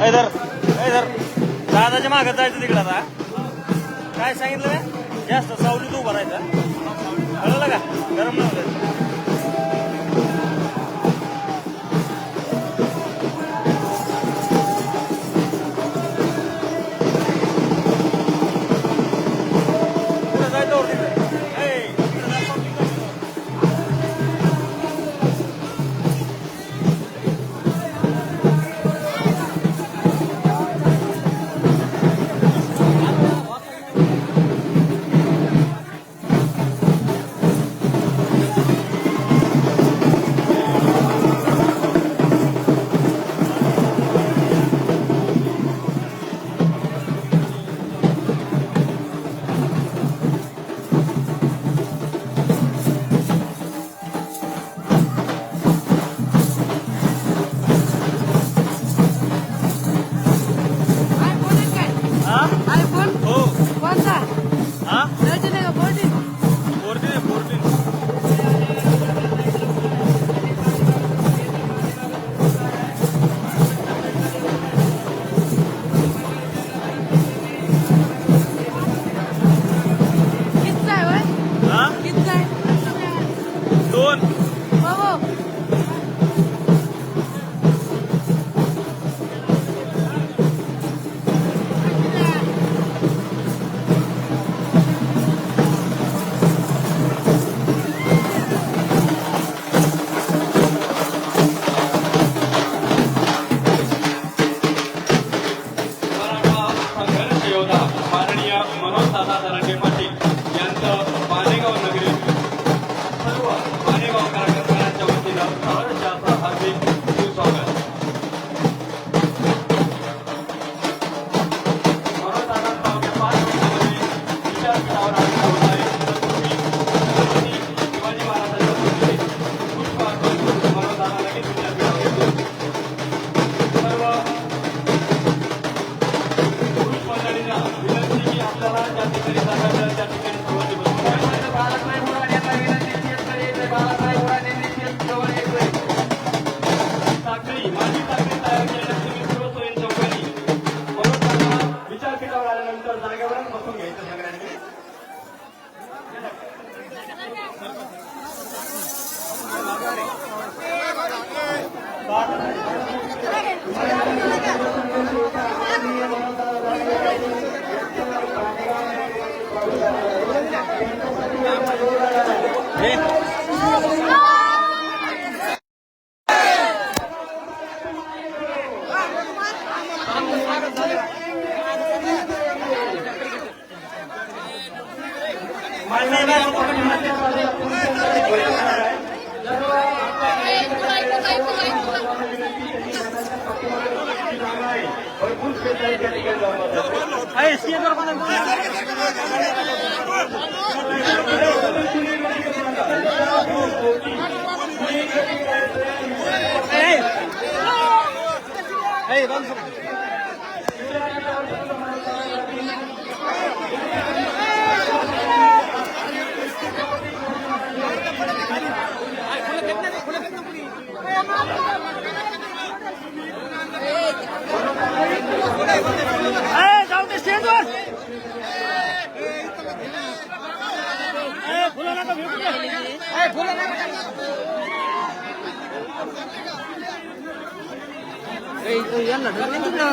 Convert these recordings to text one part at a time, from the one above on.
इधर दादाच्या मागं जायचं तिकडं आता. काय सांगितलं का जास्त सावलीत उभं राहायचं कळलं का गरम नव्हतं.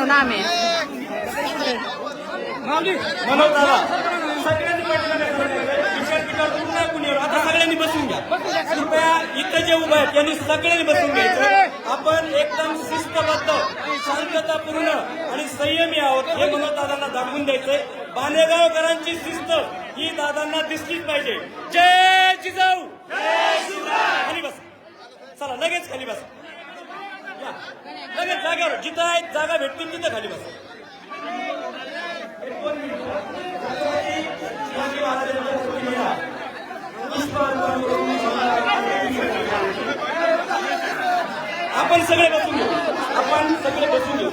नाम आहे आता सगळ्यांनी बसून घ्या कृपया. इथं जे उभं आहेत त्यांनी सगळ्यांनी बसून घ्यायचं. आपण एकदम शिस्तबद्ध शांततापूर्ण आणि संयमी आहोत हे मनोजदादांना दाखवून द्यायचंय. बाणेगावकरांची शिस्त ही दादांना दिसलीच पाहिजे. जय जिजाऊ, खाली बस. चला लगेच खाली बस. लगेच जागेवर जिथं आहे जागा भेटतील तिथं खाली बस. आपण सगळे बसून घेऊ. आपण सगळे बसून घेऊ.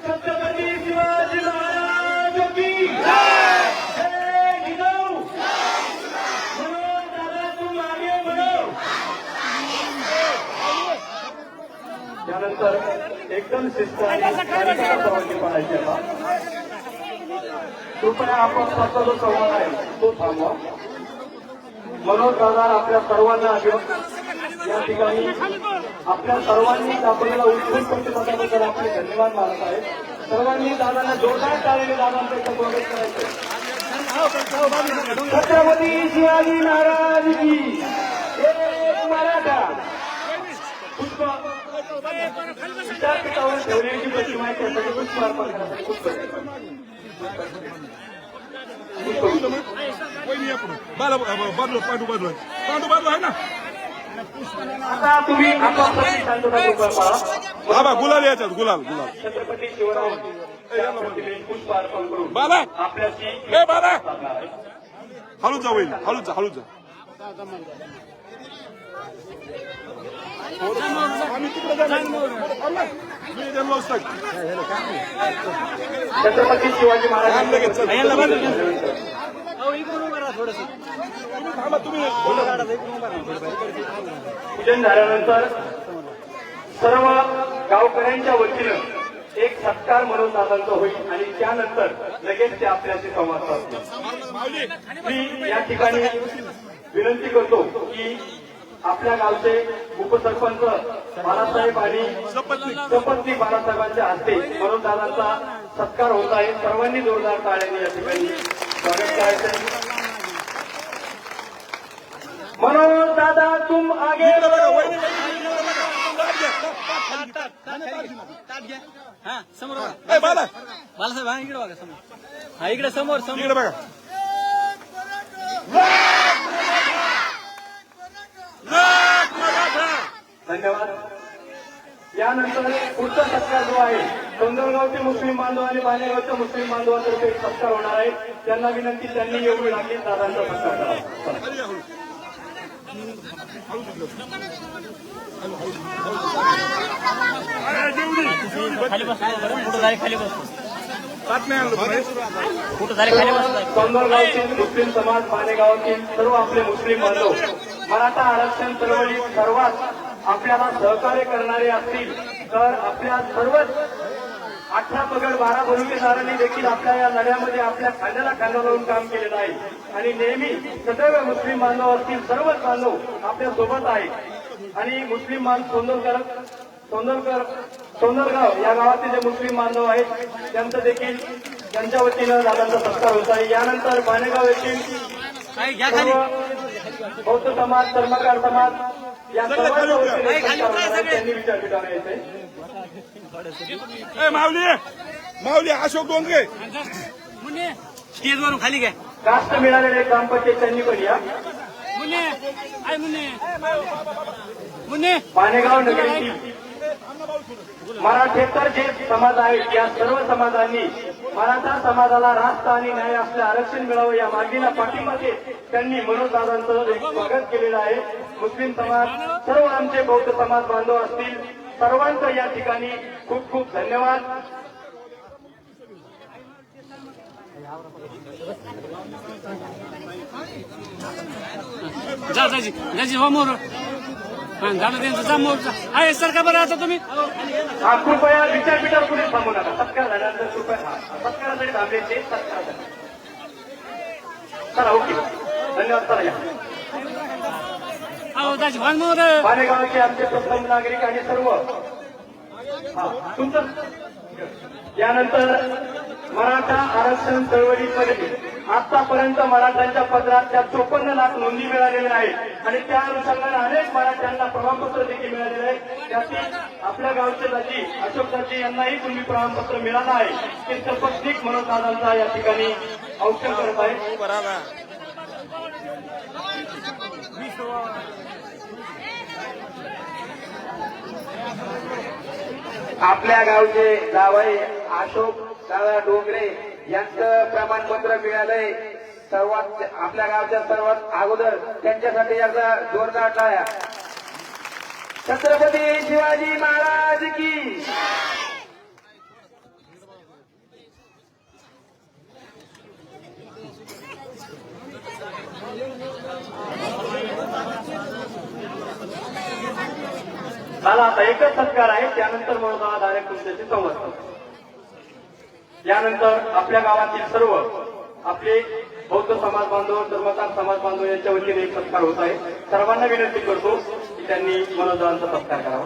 छत्रपती शिवाजी महाराज की त्यानंतर एकदम शिस्त आणि संवाद पाहायचे का कृपया आपण स्वतः जो संवाद आहे तो थांबवा. मनोज दादा आपल्या सर्वांना या ठिकाणी आपल्या सर्वांनी दाखवलेला उत्कृष्ट प्रतिसादाबद्दल आपले धन्यवाद मानत आहे. सर्वांनी दादांना जोरदार टाळीने दादांचं स्वागत करायचं. छत्रपती शिवाजी महाराज की एक मराठा पुष्प विद्यापीठावर ठेवण्याची प्रतिमा आहे त्यासाठी पुष्प अर्पण करण्यासाठी खूप आहे ना. आता तुम्ही आपापसाची शांतता पाळा. बाबा गुलाल याच्यात गुलाल गुलाल छत्रपती शिवराम पुष्प अर्पण करून बाबा आपल्याशी ए बाबा हळूच जा होईल हळूच जा हळूच जा. आम्ही तिकडे छत्रपती शिवाजी महाराज पूजन झाल्यानंतर सर्व गावकऱ्यांच्या वतीनं एक सत्कार म्हणून दादांचा होईल आणि त्यानंतर लगेच ते आपल्याशी संवाद साधतील. मी या ठिकाणी विनंती करतो की आपल्या गावचे उपसरपंच बाळासाहेब आणि सपत्नीक बाळासाहेबांच्या हस्ते म्हणून दादांचा सत्कार होत आहे. सर्वांनी जोरदार टाळ्यांनी या ठिकाणी स्वागत करायचं. मनोज दादा तुम आगे समोर बालासाहेब हा इकडे बघा समोर. हा इकडे समोर इकडे बघा. धन्यवाद. यानंतर पुढचा सत्कार जो आहे सोंदरगावचे मुस्लिम बांधव आणि बाणेगावच्या मुस्लिम बांधवांतर्फे एक सत्कार होणार आहे. त्यांना विनंती त्यांनी येऊन लागली दादांचा सत्कार करावा. खाली बसतो खाली बसतो सोंदरगावचे मुस्लिम समाज बाणेगावातील सर्व आपले मुस्लिम बांधव मराठा आरक्षण चळवळीत सर्वात आपल्याला सहकार्य करणारे असतील तर आपल्या सर्वच 18 पगड 12 बलुतेदारांनी देखील आपल्या या लढ्यामध्ये आपल्या खांद्याला खांदा लावून काम केलेलं आहे आणि नेहमी सदैव मुस्लिम बांधव असतील सर्वच बांधव आपल्या सोबत आहेत. आणि मुस्लिम सोंदरगाव या गावातील जे मुस्लिम बांधव आहेत त्यांचं देखील त्यांच्या वतीनं दादांचा सत्कार होत आहे. यानंतर बाणेगाव येथील बौद्ध समाज कर्मकार समाज या सर्वांच्या वतीने त्यांनी विचारपीठावर यायचंय. माऊली अशोक डोंगरे स्टेजवरून खाली घ्या. कास्ट मिळालेले ग्रामपंचायत पण या बाणेगाव नगरीतील मराठेतर जे समाज आहेत या सर्व समाजांनी मराठा समाजाला रास्त आणि न्याय असले आरक्षण मिळावं या मागणीला पाठिंबा देत त्यांनी मनोज दादांचं एक स्वागत केलेलं आहे. मुस्लिम समाज सर्व आमचे बौद्ध समाज बांधव असतील सर्वांचं या ठिकाणी खूप खूप धन्यवाद. जा समोर झालं त्यांचं समोर आहे सर का बरं आता तुम्ही कृपया विचारपीठावर कुठे थांबू नका. सत्कार झाल्यानंतर कृपया सत्कारासाठी थांबलेचे सत्कार चला ओके धन्यवाद. चला या बाणेगावचे आमचे प्रथम नागरिक आणि सर्व तुमचं यानंतर मराठा आरक्षण चळवळीमध्ये आतापर्यंत मराठ्यांच्या पदरात त्या 54 लाख नोंदी मिळालेल्या आहेत आणि त्या अनुषंगाने अनेक मराठ्यांना प्रमाणपत्र देखील मिळालेले आहे. त्यातील आपल्या गावचे दाजी अशोक दाजी यांनाही तुम्ही प्रमाणपत्र मिळालं आहे ते सपत्नीक मनोज दादांचा या ठिकाणी औक्षण करत आहे. आपल्या गावचे जावई अशोक दादा डोंगरे यांचं प्रमाणपत्र मिळालंय. सर्वात आपल्या गावच्या सर्वात अगोदर त्यांच्यासाठी एकदा जोरदार टाळ्या. छत्रपती शिवाजी महाराज की. मला आता एकच सत्कार आहे, त्यानंतर मला डायरेक्ट तुमच्याशी संवाद साधतो. यानंतर आपल्या गावातील सर्व आपले बौद्ध समाज बांधव, धर्मकार समाज बांधव यांच्या वतीने एक सत्कार होत आहे. सर्वांना विनंती करतो की त्यांनी मनोजदारांचा सत्कार करावा.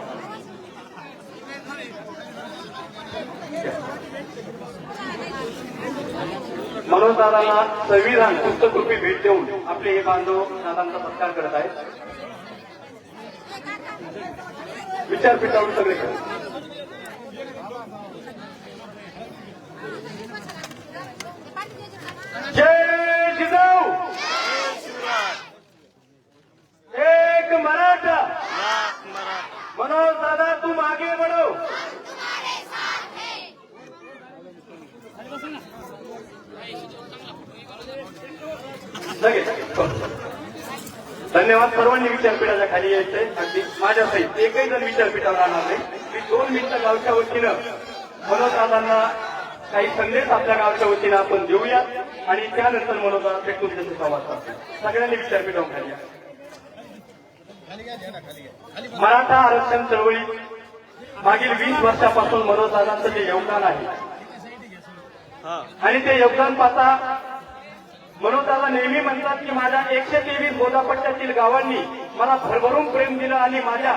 मनोजदारांना संविधान पुस्तकरूपी भेट देऊन आपले हे बांधव दादांचा सत्कार करत आहेत. विचारपीठावर सगळे करत. जय जिजाऊ. एक मराठा. मनोज दादा तुम आगे बढ़ो. धन्यवाद. सर्वांनी विचारपीठाच्या खाली यायचंय. अगदी माझ्या सहित एकही जण विचारपीठावर राहणार नाही. मी 2 मिनिटं गावच्या वतीनं मनोजदादांना काही संदेश आपल्या गावच्या वतीनं आपण देऊया आणि त्यानंतर मनोजदादा तुमच्याशी संवाद साधतो. सगळ्यांनी विचारपीठावर खाली या. मराठा आरक्षण चळवळीत मागील 20 वर्षापासून मनोजदादांचं जे योगदान आहे आणि ते योगदान पाहता मनोजदादा नेहमी म्हणतात की माझ्या 123 गोदापट्ट्यातील गावांनी मला भरभरून प्रेम दिलं आणि माझ्या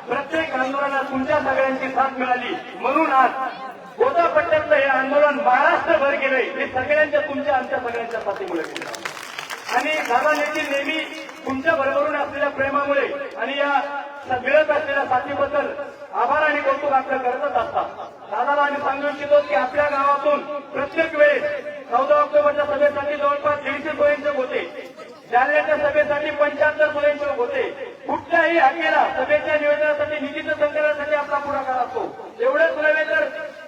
प्रत्येक आंदोलनात तुमच्या सगळ्यांची साथ मिळाली. म्हणून आज गोदापट्ट्यातलं हे आंदोलन महाराष्ट्रभर गेलंय. हे सगळ्यांच्या तुमच्या आमच्या सगळ्यांच्या साथीमुळे केलं आणि दादा देखील नेहमी तुमच्या बरोबरून असलेल्या प्रेमामुळे आणि या मिळत असलेल्या साथीबद्दल आभार आणि कौतुक आपलं करतच असतात. दादाला आम्ही सांगू इच्छितो की आपल्या गावातून प्रत्येक वेळेस 14 ऑक्टोबरच्या सभेसाठी जवळपास 150 स्वयंसेवक होते. जालन्याच्या सभेसाठी 75 स्वयंसेवक होते. कुठल्याही हाकेला सभेच्या नियोजनासाठी निधीच्या संकलनासाठी आपला पुढाकार असतो. एवढंच नव्हे तर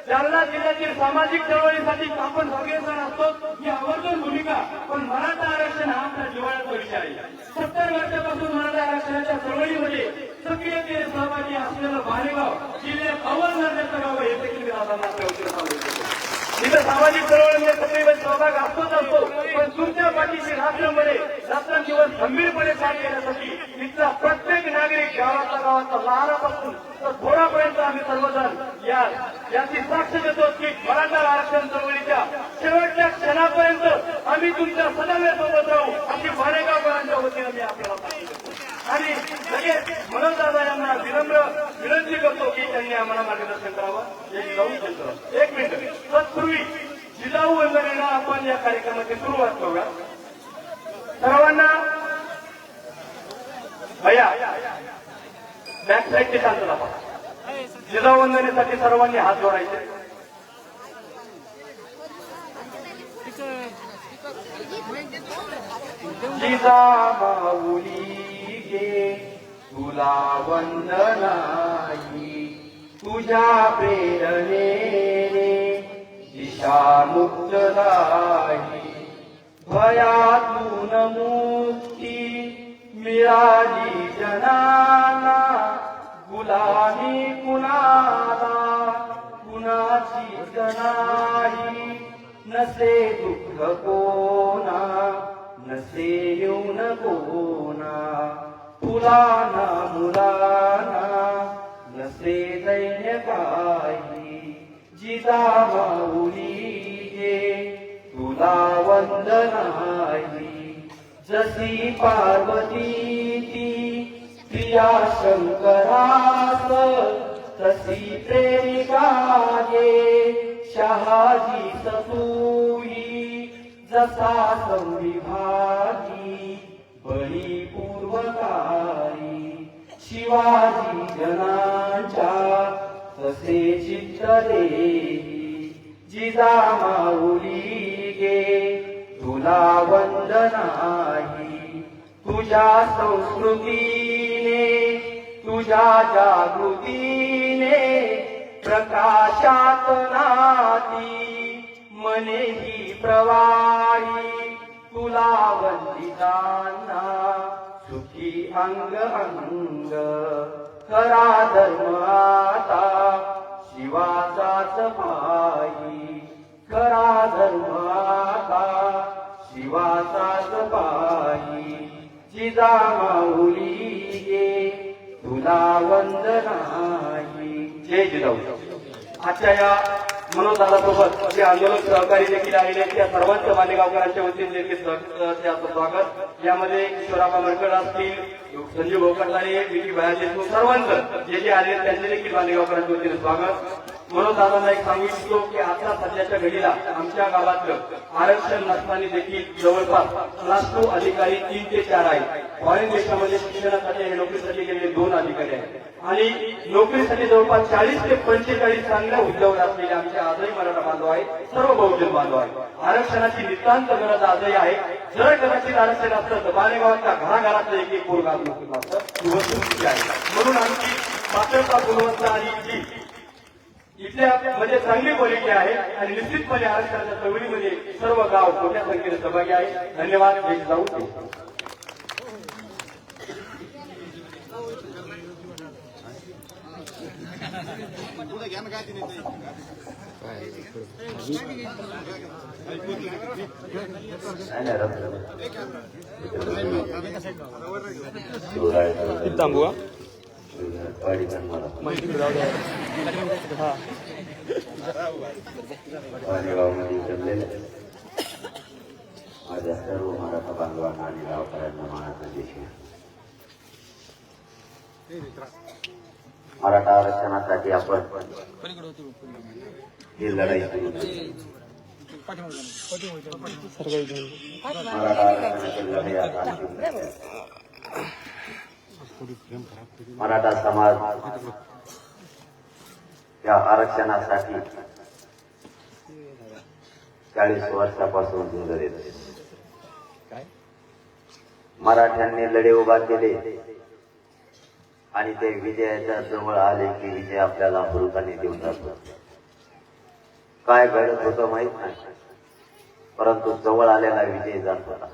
जालना जिल्ह्यातील सामाजिक चळवळीसाठी आपण सगळेजण असतो ही आवर्जून भूमिका. पण मराठा आरक्षण हा आमचा जिव्हाळ्याचा विषय आहे. 70 वर्षापासून मराठा आरक्षणाच्या चळवळीमध्ये सक्रियतेने सहभागी असलेलं भालेगाव जिल्ह्यात अव्वल दर्जाचं गाव हे देखील मी दादांना आपल्या वतीनं सांगू इच्छितो. तिथं सामाजिक चळवळीमध्ये सक्रिय सहभाग असतोच असतो. पण तुमच्या पाठीशी रात्रमध्ये रात्रंदिवस गंभीरपणे काम केल्यासाठी तिथला प्रत्येक नागरिक गावाचा लहानापासून तर थोडापर्यंत आम्ही सर्वजण याची साक्ष देतो की मराठा आरक्षण चळवळीच्या शेवटच्या क्षणापर्यंत आम्ही तुमच्या सदैव राहू अशी भालेगावकरांच्या वतीनं मी आपल्याला सांगितलं. आणि लगेच मनोजदादा यांना विनम्र विनंती करतो की त्यांनी आम्हाला मार्गदर्शन करावं. एक जाऊ शकतो. 1 मिनिट. तत्पूर्वी जिजाऊ वंदनेला आपण या कार्यक्रमाची सुरुवात करूया. सर्वांना भैया बॅक साईडची शांतता पाहा. जिजाऊ वंदनेसाठी सर्वांनी हात जोडायचे. जिजामाऊली गे तुला वंदनाई तुझ्या प्रेरणेने दिशा मुक्तदाई भयातून मुक्ती मिळाली जनाला गुलामी कुणाला कुणाचीच नाही नसे दुःख कोणा नसे येऊन कोणा तुला ना मुलाना नसे दैन्य काही जिजामाऊली गे तुला वंदनाई जशी पार्वती ती प्रिया शंकरास तशी प्रेमिका गे शहाजी सतुई जसा संविभागी बळी पूर्वकारी शिवाजी जनांच्या तसे चित्त देही जिजामाऊली गे तुला वंदनाई तुझ्या संस्कृतीने तुझ्या जागृतीने प्रकाशात नाती मनेही प्रवाही तुला वंदितांना सुखी अंग अंग खरा धर्म आता शिवाचाच पायी खरा धर्म आता शिवाचाच पायी जिजा माऊली गे तुला वंदनाही. जय जिजाऊ. आजच्या या मनोदादासोबत जे आंदोलन सहकारी देखील आलेले त्या सर्वांच्या मालेगावकरांच्या वतीने देखील त्याचं स्वागत. यामध्ये किशोराबा मरकड असतील, संजीव भोकरदारे, विकी भया देशमुख सर्वांचं जे जे आले त्यांचे देखील मालेगावकरांच्या वतीने स्वागत. म्हणून दादांना एक सांगू इच्छितो की आता सध्याच्या घडीला आमच्या गावातलं आरक्षण नसताना देखील जवळपास क्लास 2 अधिकारी 3 ते 4 आहेत. फॉरेन देशामध्ये शिक्षणासाठी आणि नोकरीसाठी गेलेले 2 अधिकारी आहेत आणि नोकरीसाठी जवळपास 40 ते 45 चांगल्या हुद्द्यावर असलेले आमचे आजही मराठा बांधव आहेत, सर्व बहुजन बांधव आहेत. आरक्षणाची नितांत गरज आजही आहे. जर कदाचित आरक्षण असतं तर मालेगावाच्या घराघरातलं एक एक पोरगा नोकरी आहे. म्हणून आमची पात्रता गुणवत्ता आणि इथल्या म्हणजे चांगली क्वालिटी आहे आणि निश्चितपणे आरक्षणाच्या चळवळीमध्ये सर्व गाव मोठ्या संख्येने सहभागी आहे. धन्यवाद. जय जाऊ. मालेगावमध्ये जमलेल्या माझ्या सर्व मराठा बांधवांना आणि गावकऱ्यांना मानाचा देश. मराठा आरक्षणासाठी आपण ही लढाई सुरू केली. मराठा आरक्षणाची लढाई आता अंतिम आहे. मराठा समाज या आरक्षणासाठी 40 वर्षापासून झुंज देत. मराठ्यांनी लढे उभा केले आणि ते विजयाच्या जवळ आले की विजय आपल्याला हुरुकाने देऊन जातो. काय घडत होतं माहित नाही, परंतु जवळ आलेला विजय जात होता.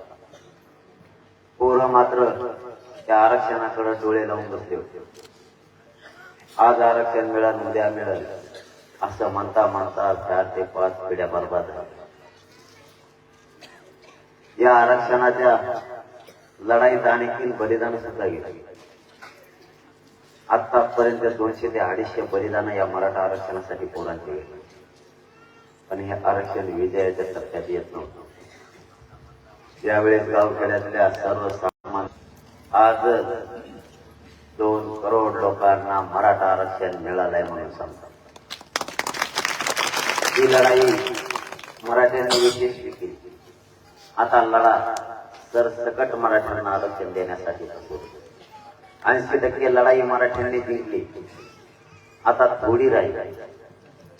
पोरं मात्र त्या आरक्षणाकडे डोळे लावून बसले होते. आज आरक्षण मिळालं, उद्या मिळालं असं म्हणता म्हणता 4 ते 5 पिढ्या बरबाद झाल्या. या आरक्षणाच्या लढाईत आणखी बलिदान सुद्धा गेली. आतापर्यंत 200 ते 250 बलिदान या मराठा आरक्षणासाठी पोरांचे गेले, पण हे आरक्षण विजयाच्या टप्प्यात येत नव्हतं. ज्यावेळेस गावखेड्यातल्या सर्वसामान्य आज 2 करोड लोकांना मराठा आरक्षण मिळालंय म्हणून सांगतात. ही लढाई मराठ्यांनी यशस्वी केली. आता लढा सरसकट मराठ्यांना आरक्षण देण्यासाठी सुरू. 80% लढाई मराठ्यांनी जिंकली. आता थोडी राहिली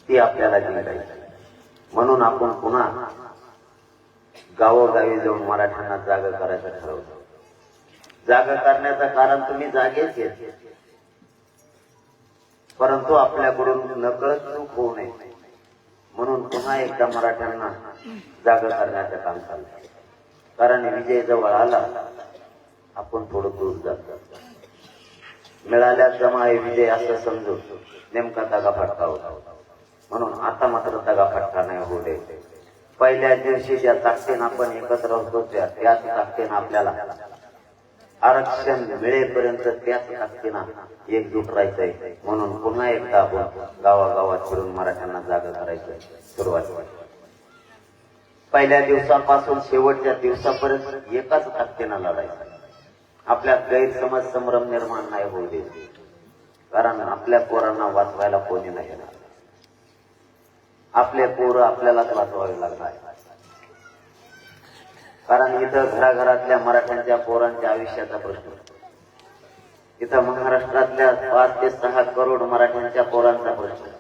ती आपल्याला जिंकायची. म्हणून आपण पुन्हा गावोगावी जाऊन मराठ्यांना जागा करायचं ठरवलं. जागा करण्याचं कारण तुम्ही जागेच येत, परंतु आपल्याकडून नकळत चूक होऊ नये म्हणून पुन्हा एकदा मराठ्यांना जागा करण्याचं काम चाललं. कारण विजय जवळ आला, आपण थोडं दूर जात. मिळाल्यात जमा आहे विजय असं समजून नेमका दगा फटका होता. म्हणून आता मात्र दगा फटका नाही होऊ दे. पहिल्या दिवशी ज्या ताकदीनं आपण एकत्र होतो त्याच ताकदीनं आपल्याला आरक्षण मिळेपर्यंत त्याच ताकदीनं एकजूट राहायचंय. म्हणून पुन्हा एकदा आपण गावागावात फिरून मराठ्यांना जागा करायचंय सुरुवात. पहिल्या दिवसापासून शेवटच्या दिवसापर्यंत एकाच ताकदीनं लढायचं. आपल्यात गैरसमज संभ्रम निर्माण नाही होऊ दे, कारण आपल्या पोरांना वाचवायला कोणी नाही येणार. आपले पोरं आपल्यालाच वाचवावे लागणार. कारण इथं घराघरातल्या मराठ्यांच्या पोरांच्या आयुष्याचा प्रश्न, इथं महाराष्ट्रातल्या 5 ते 6 करोड मराठ्यांच्या पोरांचा प्रश्न.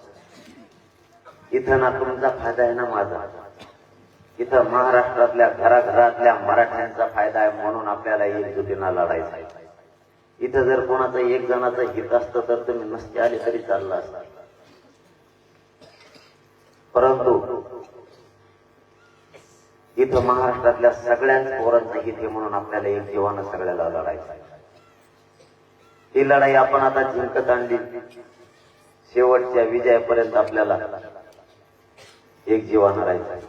इथं ना तुमचा फायदा आहे ना माझा. इथं महाराष्ट्रातल्या घराघरातल्या मराठ्यांचा फायदा आहे. म्हणून आपल्याला एकजुटीनं लढायचं आहे. इथं जर कोणाचं एक जणाचं हित असतं तर तुम्ही नसते आले तरी चाललं असतं. परंतु इथं महाराष्ट्रातल्या सगळ्याच पोरांचं हित आहे म्हणून आपल्याला एक जीवानं सगळ्याला लढायचं आहे. ही लढाई आपण आता जिंकत आणली. शेवटच्या विजयापर्यंत आपल्याला एक जीवानं राहायचं आहे.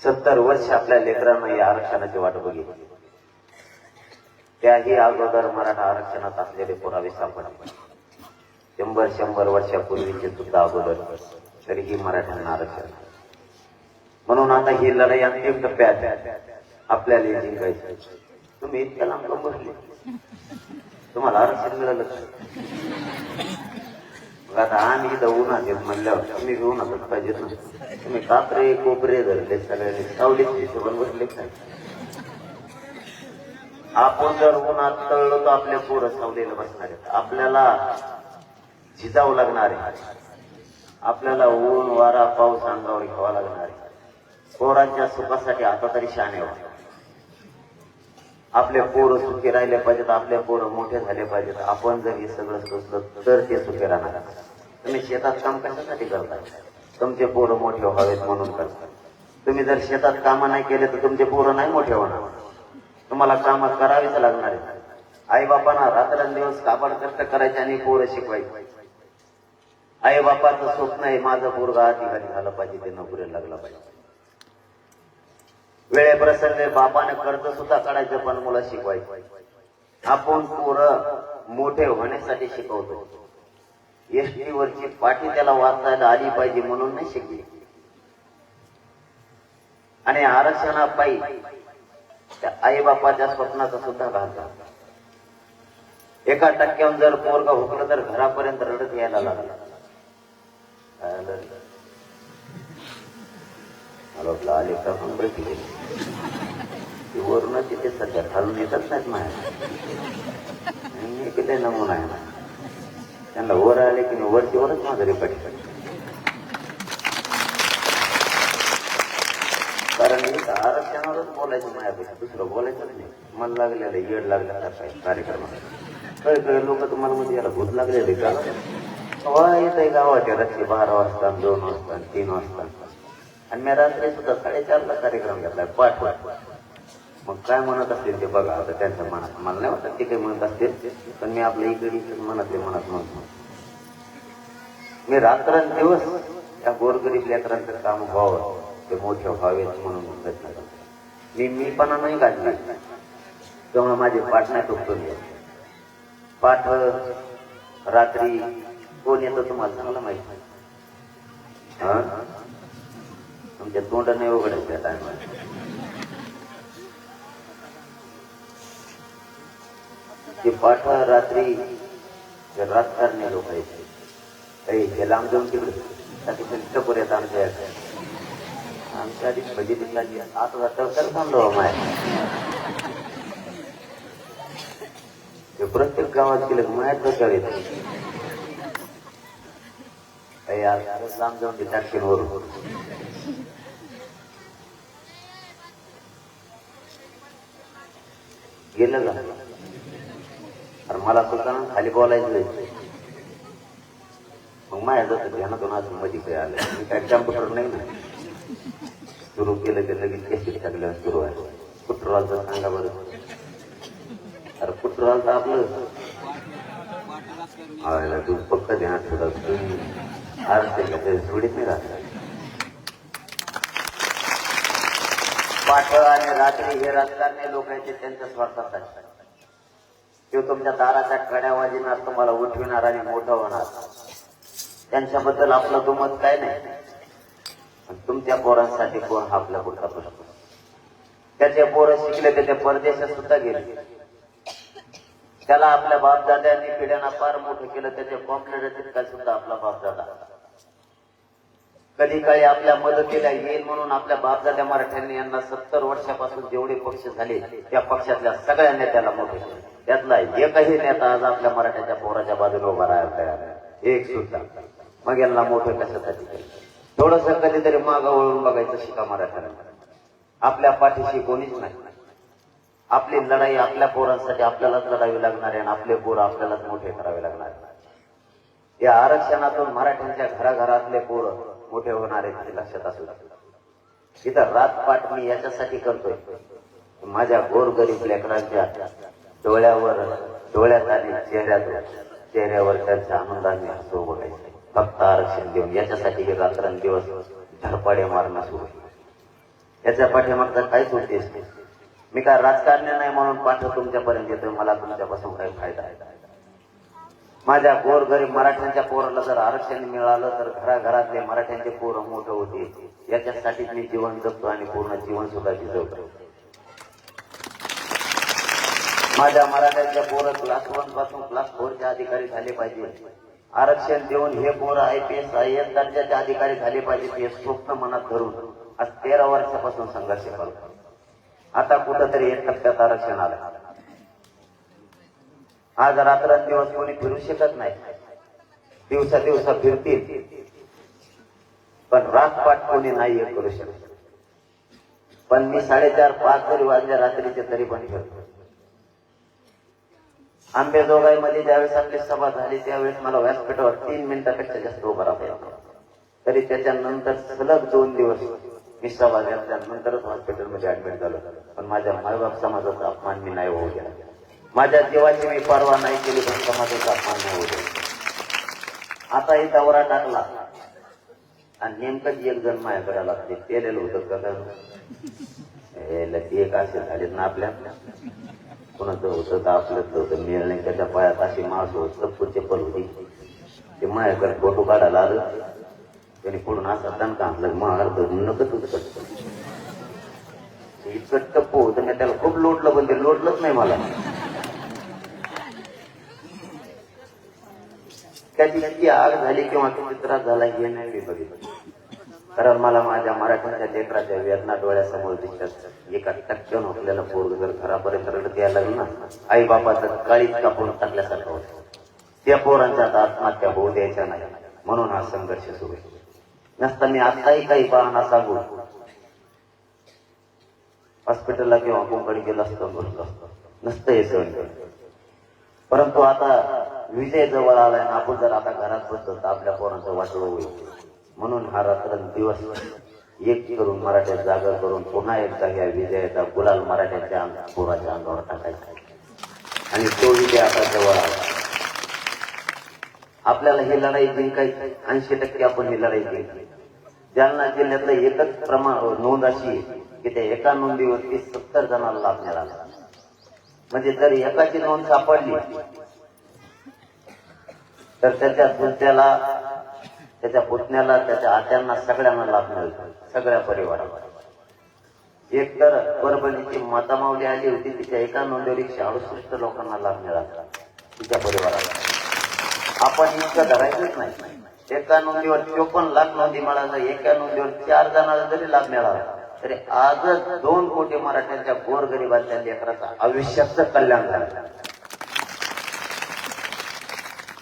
70 वर्ष आपल्या लेकरांना या आरक्षणाची वाट बघितली. त्याही अगोदर मराठा आरक्षणात असलेले पुरावे सापडले. 100 वर्षापूर्वीचे सुद्धा अगोदर तरीही मराठ्यांना आरक्षण. म्हणून आता ही लढाई अंतिम टप्प्यात आपल्याला जिंकायची. तुम्ही इतक्या लांब बसले, तुम्हाला आरक्षण मिळालं. मग आता आम्ही इथं उन्हात येत म्हणल्यावर तुम्ही उन्हातच पाहिजेत ना. तुम्ही कापरे कोपरे धरले सगळ्यांनी सावलीत हिशोबान बसले काय. आपण जर उन्हात तळलो तर आपल्या पोरं सावलीला बसणार आहेत. आपल्याला झिजावं लागणार आहे. आपल्याला ऊन वारा पाऊस अंगावर घ्यावा लागणार आहे. पोरांच्या सुखासाठी आता तरी शहाणे व्हा. आपले पोरं सुखी राहिले पाहिजेत. आपले पोरं मोठे झाले पाहिजेत. आपण जर हे सगळं सोचलं तर ते सुखी राहणार. तुम्ही शेतात काम कशासाठी करताय? तुमचे पोरं मोठे व्हावेत म्हणून करताय. तुम्ही जर शेतात कामं नाही केले तर तुमचे पोरं नाही मोठे होणार. तुम्हाला कामं करावीच लागणार आहे. आई बापांना रात्रंदिवस काबाड कष्ट करायचे आणि पोरं शिकवायचे. आई बापाचं स्वप्न आहे माझं पोरगा अधिकारी झालं पाहिजे, ते नोकरीला लागलं पाहिजे. वेळेप्रसंगी बापाने कर्ज सुद्धा काढायचं पण मुलं शिकवायचं. आपण पोरं मोठे होण्यासाठी शिकवतो. एसटी वरची पाठी त्याला वाचायला आली पाहिजे म्हणून नाही शिकली. आणि आरक्षणापायी त्या आई बापाच्या स्वप्नाचा सुद्धा घालतात. 1% जर पोरगा हुकलं तर घरापर्यंत रडत यायला लागला. मला आले का पण बैठी गेली वरून तिथे सध्या घालून येतच नाहीत माझ्या. किती नमुना आहे ना. त्यांना वर आले की वरची वरच माझं रिपीट. कारण आरक्षणावरच बोलायचं माझ्यापेक्षा दुसरं बोलायचं नाही. मन लागलेलं येड लागलेला कार्यक्रमाला काही लोक तुम्हाला म्हणजे याला भूत लागलेले का येत आहे गावाच्या रात्री 12 वाजता 2 वाजता 3 वाजता. आणि मी रात्री सुद्धा 4:30ला कार्यक्रम घेतलाय पाठ. मग काय म्हणत असतील ते बघा आता त्यांच्या मनात. मला नाही वाटत ते काही म्हणत असतील, पण मी आपल्या इकडे मनातले मनात म्हणतो. मी रात्रंदिवस त्या गोरगरीब लेकरांचं काम व्हावं, ते मोठे व्हावेत म्हणून प्रयत्न करतो. मीपणा नाही काढला तेव्हा माझे पाठ नाही तुटून गेले. पाठ रात्री कोण येतं तुम्हाला चांगलं माहिती. तुमच्या तोंड नाही उघडायच्या टायमाला. ते पाठ रात्री राजकारणी लोक यायचे. हे लांब जाऊन तिकडे टपोर येत आमच्या आधी फजिती लागली. आता तर थांबलो माय. ते प्रत्येक गावात गेलं माहीत डोक्यावर येत. लांब जाऊन ते टाकीवरून गेलं का. अरे मला सुद्धा खाली बोलायचं. मग माझ्या जसं ध्यानातून अजून मध्ये काही आलं. मी काय कॅम्प्युटर नाही ना. सुरू केलं की लगेच कॅसेट टाकल्यावर सुरू आहे. पुट्रॉलचं सांगा बरं. अरे पुट्रॉल तर आपलं तू पक्क ध्यानात ठेवलं. आरक्षण सोडीत नाही राहत. पाठ आणि रात्री हे राजकारणी लोक आहेत त्यांच्या स्वार्थासाठी. ते तुमच्या दाराच्या कड्या वाजणार, तुम्हाला उठविणार आणि मोठं होणार. त्यांच्याबद्दल आपलं दुमत काय नाही. तुमच्या पोरांसाठी कोण हा आपला कुठला प्रश्न. त्याचे पोरं शिकले, त्याचे परदेशात सुद्धा गेले. त्याला आपल्या बापदाद्यांनी पिढ्यांना फार मोठं केलं. त्याचे पॉम्पलेट काय सुद्धा आपला बापदादा कधी काळी आपल्या मदतीला येईल म्हणून आपल्या बापदाद्या मराठ्यांनी यांना 70 वर्षापासून जेवढे पक्ष झाले त्या पक्षातल्या सगळ्या नेत्याला मोठे केले. त्यातला एकही नेता आज आपल्या मराठ्याच्या पोराच्या बाजूला उभा राहायला तयार आहे, एक सुद्धा. मग यांना मोठं कशासाठी केलं? थोडस कधीतरी मागं वळून बघायचं शिका मराठ्यांना. आपल्या पाठीशी कोणीच नाही. आपली लढाई आपल्या पोरांसाठी आपल्यालाच लढावी लागणार आहे आणि आपले पोरं आपल्यालाच मोठे करावे लागणार. या आरक्षणातून मराठ्यांच्या घराघरातले पोरं मोठे होणार आहेत हे लक्षात असू द्या. इथं रातपाट मी याच्यासाठी करतोय, माझ्या गोरगरीब लेकरांच्या डोळ्यात आणि चेहऱ्यावर त्यांच्या आनंदाने हसू बघायचं. फक्त आरक्षण देऊन याच्यासाठी हे रात्रंदिवस धडपाडे मारणं सुरू. याच्या पाठीमागचा काहीच उद्देश नाही. मी काय राजकारणी नाही म्हणून पाठ तुमच्यापर्यंत येतोय, मला तुमच्यापासून काही फायदा आहे. माझ्या गोरगरीब मराठ्यांच्या पोराला जर आरक्षण मिळालं तर घराघरातले मराठ्यांचे पोरं मोठं होते. याच्यासाठी मी जीवन जगतो आणि पूर्ण जीवन सुद्धा जगतो. माझ्या मराठ्यांच्या पोरं क्लास 1 पासून क्लास 4 अधिकारी झाले पाहिजे. आरक्षण देऊन हे पोरं IPS IAS दर्जाचे अधिकारी झाले पाहिजे हे स्वप्न मनात धरून आज 13 वर्षापासून संघर्ष करतो. आता कुठंतरी 1% आरक्षण आलं. आज रात्रंदिवस कोणी फिरू शकत नाही. दिवसा फिरतील पण रातपाट कोणी नाही हे करू शकत. पण मी 4:30-5 जरी वाजल्या रात्रीचे तरी पण फिरतो. आंबेजोगाईमध्ये ज्यावेळेस आपली सभा झाली त्यावेळेस मला व्यासपीठावर 3 मिनिटापेक्षा जास्त उभं राहता येत नव्हतं. तरी त्याच्यानंतर सलग 2 दिवस मी सभा घेतल्यानंतरच हॉस्पिटलमध्ये ऍडमिट झालो. पण माझ्या मायबाप समाजाचा अपमान मी नाही होऊ दिला. माझ्या जीवाची मी परवा नाही केली पण समाजाचा अपमान नाही होऊ दिला. आता ही दौरा टाकला आणि नेमकंच एक जण माझ्याकडे लागते पेलेलं होतं का एक असे झालेत ना आपल्या कोणाचं होतं का आपलंच होतं मिळणे त्याच्या पायात अशी मास होत पुढचे पल होती. ते माझ्याकडे फोटो काढायला आलं त्याने पुढून असा दणका आणलं महार नकच होत इतकं टप्प होतं मी त्याला खूप लोटलं पण ते लोटलंच नाही मला. त्याची इतकी आग झाली किंवा किती त्रास झाला हे नाही मी बघितलं. कारण मला माझ्या मराठ्यांच्या लेकराच्या वेदना डोळ्यासमोर दिसतात. 1% आपल्याला पोरग जर घरापर्यंत रडत यायला लागलं ना आई बापाचं काळीच कापून टाकल्यासारखं होतं. त्या पोरांच्या आता आत्महत्या होऊ द्यायच्या नाही म्हणून हा संघर्ष सुरू आहे. नसता मी आताही काही पाहणा सांगू हॉस्पिटलला किंवा कोणकडे गेला असतो नसतं हे सहन करत. परंतु आता विजय जवळ आलाय ना आपण जर आता घरात बसतो तर आपल्या पोरांचं वाटोळं होईल. म्हणून हा रात्रंदिवस एक करून मराठ्या जागा करून पुन्हा एकदा या विजयाचा गुलाल मराठ्यांच्या पोराच्या अंगावर टाकायचा आणि तो विजय आता जवळ आला. आपल्याला ही लढाई जिंकायची 80% आपण ही लढाई जिंकली. जालना जिल्ह्यातलं एकच नोंद अशी की त्या एका नोंदीवरती 70 जणांना लाभ मिळाला. म्हणजे जर एकाची नोंद सापडली तर त्याच्या चुलत्याला त्याच्या पुतण्याला त्याच्या आत्यांना सगळ्यांना लाभ मिळतो सगळ्या परिवाराला. एक तर परभणीची माता माऊली आली होती तिच्या एका नोंदीवर 168 लोकांना लाभ मिळाला तिच्या परिवाराला. आपण इतकं धरायचंच नाही. एका नोंदीवर 54 लाख नोंदी मिळाल्या. एका नोंदीवर 4 जणांना जरी लाभ मिळाला तरी आजच 2 कोटी मराठ्यांच्या गोरगरिबांच्या लेकराचं आयुष्याचं कल्याण झालं.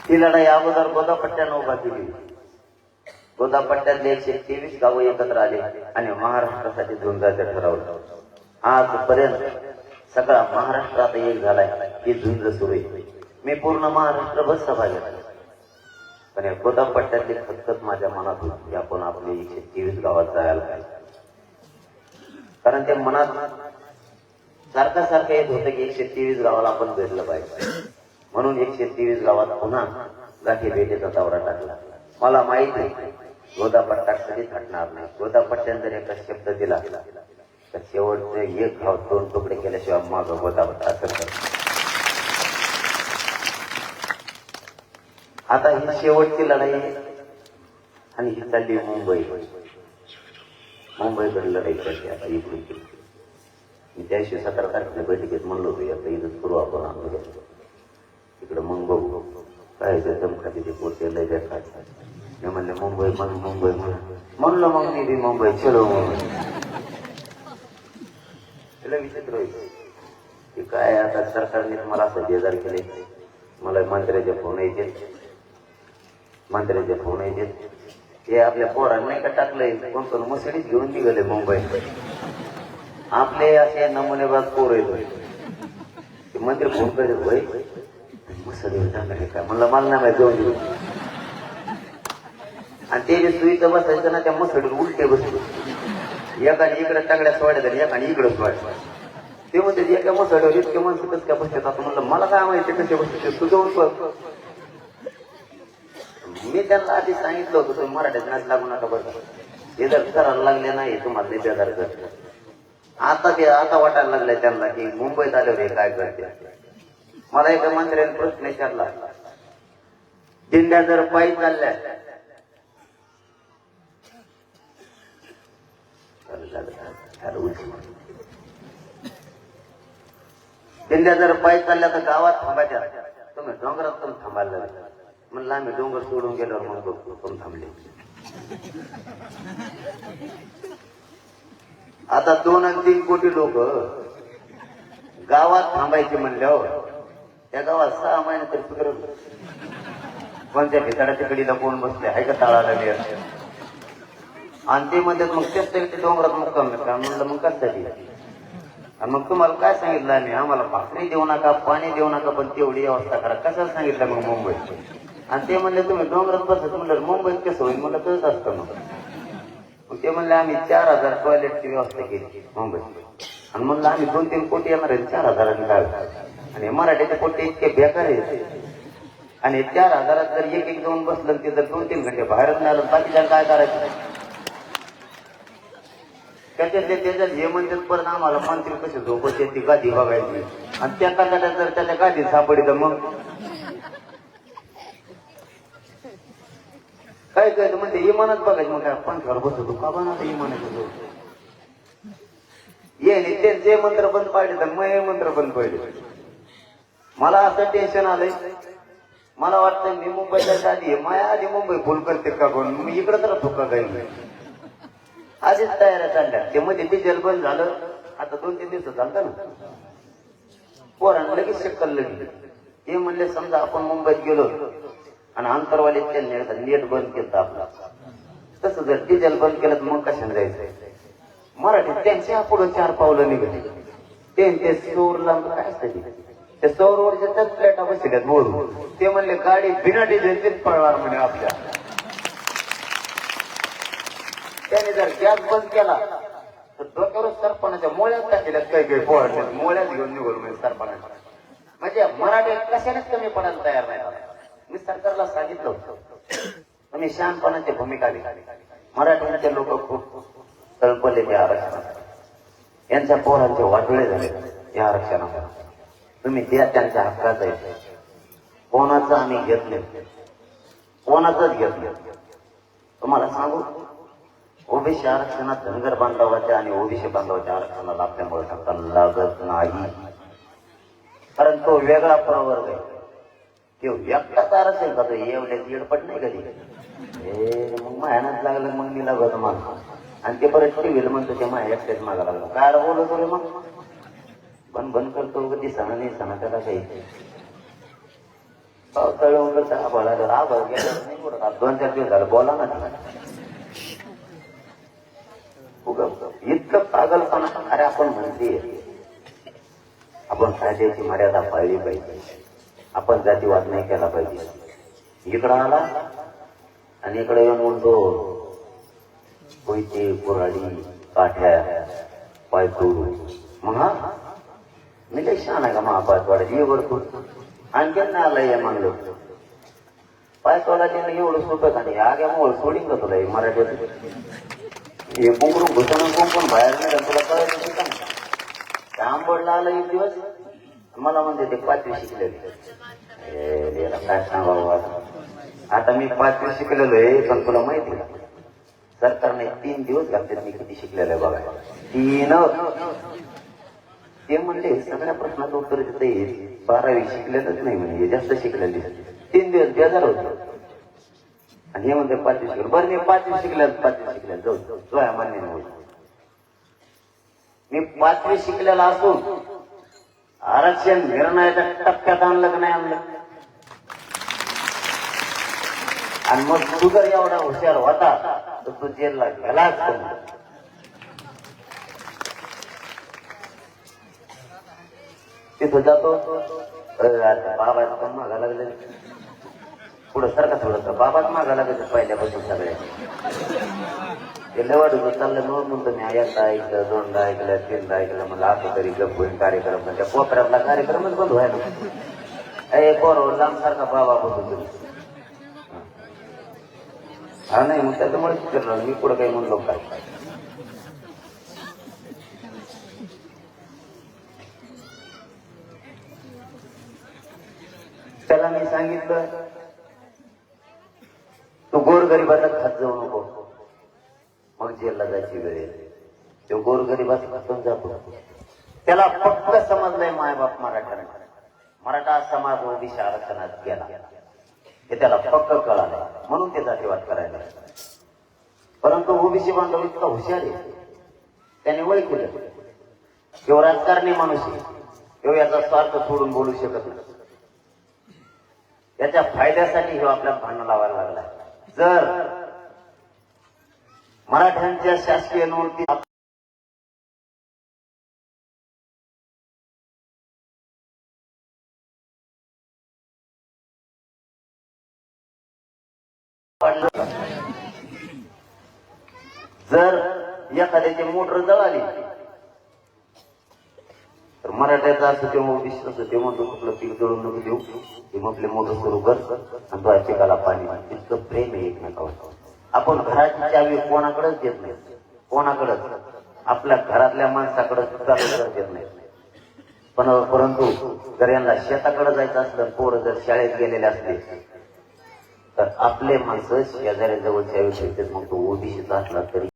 ही लढाई अगोदर गोदापट्ट्यानं उभा केली. गोदापट्ट्यातले 123 गावं एकत्र आले आणि महाराष्ट्रासाठी झुंजायचं ठरवलं. आजपर्यंत सगळा महाराष्ट्र आता एक झालाय. ही झुंज सुरू आहे. मी पूर्ण महाराष्ट्रभर सभा घेतला पण या गोदापट्ट्यातली खतखत माझ्या मनात होती. आपण आपले 123 गावात जायला पाहिजे. कारण ते मनात सारखं येत होतं की 123 गावाला आपण भेटलं पाहिजे. म्हणून 123 गावात पुन्हा गाठी भेटीचा दौरा टाकला. मला माहिती आहे गोदापट्टा कधीच हटणार नाही. गोदापट्ट्याने जर एका शब्द दिला तर शेवटचे एक गाव 2 तुकडे केल्याशिवाय माग गोदापट्टा असं. आता ही शेवटची लढाई आणि ही चालली मुंबईकडे लढाई करते. आता इकडून मी त्याशिवाय 17 तारखेला बैठकीत म्हणलो होतो आता इथं करू आपण आंदोलन. इकडे मग बघू काय दमखाती ते पोटे लय देखात. मी म्हणले मुंबई म्हणलं मग मी मुंबई चलो मुंबई. त्याला विचित्र होईल की काय आता सरकारने मला असं बेजार केले. मला मंत्र्याचे फोन यायचे हे आपल्या पोरांना नाही का टाकलंय कोण मुसळीच घेऊन निघाले मुंबईत. आपले असे नमुनेबाज पोर येतो मंत्री फोन करीत भाई मुसळी टाकले काय म्हणलं मला नाही माहिती जाऊन आणि ते जे सुईचं बसायचं ना त्या मसडीवर उलटे बसलो एकाने इकडे टाकड्या सोडायच्या आणि एकाने इकडे सोडायचं ते म्हणते एका मसडीवर इतके माणसं कसं काय बसतात असं म्हणलं मला काय माहिती कसे बसते तुझं मी त्यांना आधी सांगितलं होतं तुम्ही मराठीत नाच लागू नका बरं हे जर करायला लागले नाही तुम्हाला नाही बेजार करत आता वाटायला लागलाय त्यांना की मुंबईत आल्यावर हे काय करते मला एका मंत्र्याने प्रश्न विचारला दिंड्या जर पायी चालल्या दिंड्या जर पायी चालल्या तर गावात थांबायच्या तुम्ही डोंगरात पण थांबायला लागला म्हणलं आम्ही डोंगर सोडून गेल्यावर म्हणतो पण थांबले आता 2 आणि 3 कोटी लोक गावात थांबायचे म्हणल्यावर त्या गावात 6 महिने तरी फिकर कोणत्या ठिकाणाच्या कडीला कोण बसले आहे का ताळाला आणि ते म्हणतात मग तेच तरी ते डोंगरात मुक्काम नका म्हणलं मग कशासाठी आणि मग तुम्हाला काय सांगितलं आम्ही आम्हाला भाकरी देऊ नका पाणी देऊ नका पण तेवढी व्यवस्था करा कशाला सांगितलं मग मुंबईत आणि ते म्हणले तुम्ही डोंगरात बसत म्हणलं मुंबईत कसं होईल म्हणलं तसंच असतं मग ते म्हणले आम्ही 4000 टॉयलेटची व्यवस्था केली मुंबईत आणि म्हणलं आम्ही 2-3 कोटी येणार आहे 4000 काय आणि मराठीचे कोटी इतके बेकार आहेत आणि 4000 जर एक जाऊन बसलं ते जर 2-3 घंटे बाहेरच नाही आलं बाकीच्या काय करायचं त्याच्यात हे म्हणतात परत आम्हाला मंत्री कसे झोपत ती गादी बघायची आणि त्या कर्नाटकात जर त्याच्या गादीत सापडी तर मग काय करायचं म्हणते इमानात बघायचं मग काय पंखावर बसतो का बनवतो इमानाचं ये त्यांचे मंत्र बंद पाडले तर मग हे मंत्र बंद पडले मला असं टेन्शन आलंय मला वाटतं मी मुंबईत जायच्या आधी माया आधी मुंबई फुल करते का कोण मी इकडे तर फुका काही आधीच तयाऱ्या चालल्या ते मध्ये डिझेल बंद झालं आता 2-3 दिवस चालतं ना पोरांना लगेच शक्कल लगेच ते म्हणले समजा आपण मुंबईत गेलो आणि आंतरवाले त्यांनी नेट बंद केलं आपला तसं जर डिझेल बंद केलं तर मग कशाने जायचं मराठीत त्यांच्या पुढे 4 पावलं निघाली ते सौरला काय असतं ते सौरवरच्या त्याच प्लेटा बसल्यात मोडून ते म्हणले गाडी बिना डिझेलचीच पळणार म्हणे आपल्या त्याने जर गॅस बंद केला तर डोक्यावर सरपणाच्या मोळ्यात टाकल्यात काही पोहडल्या मोळ्यात घेऊन निघून म्हणजे सरपणाच्या म्हणजे मराठी कशानेच कमी पडायला तयार नाही मी सरकारला सांगितलं होतं तुम्ही शहाणपणाची भूमिका घ्या मराठीचे लोक खूप तळपले या आरक्षणात यांच्या पोरांचे वाटोळे झाले या आरक्षणात तुम्ही त्यांच्या हक्कात आहे कोणाचं आम्ही घेतले कोणाचंच घेतलं तुम्हाला सांगू ओबीसी आरक्षणात धनगर बांधवाच्या आणि ओबीसी बांधवाच्या आरक्षणाला आपल्यामुळे धक्का लागत नाही कारण तो वेगळा प्रवर्ग आहे तो एकटाच आरक्षण का तो एवढ्याच येडपट नाही कधी मग मायानाच लागलं मग मी लागत मग आणि ते परत टीव्हीला म्हणतो ते माया एकट्याच मागा लागलं काय बोलतो रे मग बंद करतो कधी सण नाही सणा त्याला काही पावसाळ्यावर आभाळ गेला नाही 2-4 दिवस झालं बोला ना इतकं पागलपणा अरे आपण म्हणते आपण कायद्याची मर्यादा पाळली पाहिजे आपण जातीवाद नाही केला पाहिजे इकडं आला आणि इकडे येऊन म्हणतो कोयते कुऱ्हाडी काठ्या पायतोड मग हा मी काही छान आहे का महापायतवाड्याची ये भरपूर आणखीन नाही आलं या मागलं पायतवाड्याचे एवढं सोपं का नाही आग्या मोळ सोडीन का तुला मराठीत हे कुंकरून घुसणं कुंकून बाहेर नाही तुला कळायचं का त्या आंबडला आलं एक दिवस मला म्हणजे ते 5वी शिकलेले काय सांगावं आता मी 5वी शिकलेलो आहे पण तुला माहिती का सरकारने 3 दिवस घातले मी किती शिकलेलो आहे बघा 3 ते म्हणले सगळ्या प्रश्नाचं उत्तर देते 12वी शिकलेलंच नाही म्हणजे जास्त शिकलेली 3 दिवस बेजार होतो आणि हे म्हणते 5वी शिकले बरं मी 5वी शिकल्या जाऊ मान्य नाही मी 5वी शिकलेला असून आरक्षण निर्णयाच्या टप्प्यात आणलं का नाही आणलं आणि मग तू जर एवढा हुशार होता तर तू जेलला गेलाच तिथं जातो बाबा पण मागा लागले पुढं सारखा थोडंसं बाबाच मागा लागत पहिल्यापासून सगळ्या ते लवाड चाललं म्हणून म्हणतो मी एकदा ऐकलं दोनदा ऐकलं तीनदा ऐकलं मला आता तरी गप होईल कार्यक्रम पण त्या कोपऱ्यातला कार्यक्रमच बंद व्हायला ए पोर लांब सारखा बाबा बघतो तुम्ही हा नाही मग त्याच्यामुळे विचारलं मी पुढे काही म्हणलो काय त्याला मी सांगितलं तो गोरगरिबाचा खात जाऊ नको मग जेलला जायची वेळ येते तो गोरगरिबाचा खातून जातो त्याला फक्त समजलंय मायबाप मराठा समाज ओबीसी आरक्षणात गेला हे त्याला फक्त कळालं म्हणून ते जातीवाद करायला परंतु ओबीसी बांधव इतका हुशार आहे त्याने ओळखलं किंवा राजकारणी माणूस आहे किंवा याचा स्वार्थ सोडून बोलू शकत नाही याच्या फायद्यासाठी हे आपल्याला भांडण लावायला लागला जर मराठ्यांच्या शासकीय नोंदी जर एखाद्याची मोटर जळाली तर मराठ्याचा असं तेव्हा विश्वास ते म्हणतो कुठलं पीक जळून नको देऊ ते म्हटले मोटर सुरू कर आणि तो पिकाला पाणी इतकं प्रेम आहे एकमेकावर आपण घराची चावी कोणाकडेच देत नाही कोणाकडेच आपल्या घरातल्या माणसाकडे चालू देत नाही पण परंतु जर यांना शेताकडे जायचं असलं पोरं जर शाळेत गेलेले असले तर आपले माणसं शेजाऱ्याजवळ चावी ठेवतात मग तो ओबीसीचा असला तरी